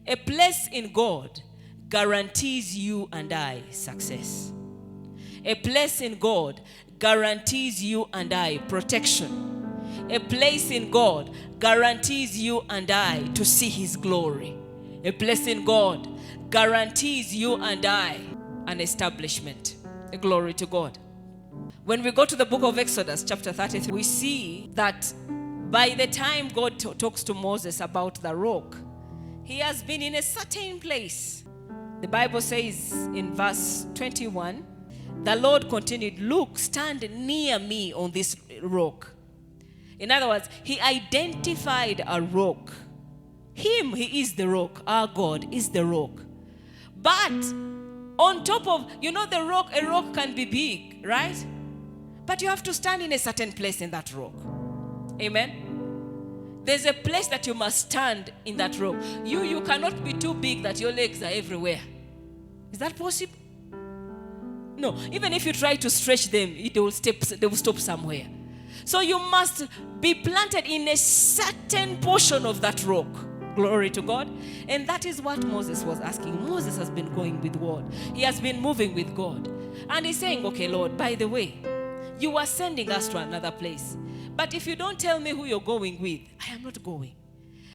A place in God guarantees you and I success. A place in God guarantees you and I protection. A place in God guarantees you and I to see His glory. A place in God guarantees you and I an establishment. A glory to God. When we go to the book of Exodus, chapter 33, we see that by the time God talks to Moses about the rock, he has been in a certain place. The Bible says in verse 21, the Lord continued, look, stand near me on this rock. In other words, he identified a rock. Him, he is the rock. Our God is the rock. But on top of, the rock, a rock can be big, right? But you have to stand in a certain place in that rock. Amen? There's a place that you must stand in that rock. You cannot be too big that your legs are everywhere. Is that possible? No. Even if you try to stretch them, they will stop somewhere. So you must be planted in a certain portion of that rock. Glory to God. And that is what Moses was asking. Moses has been going with God. He has been moving with God. And he's saying, okay, Lord, by the way, you are sending us to another place. But if you don't tell me who you're going with, I am not going.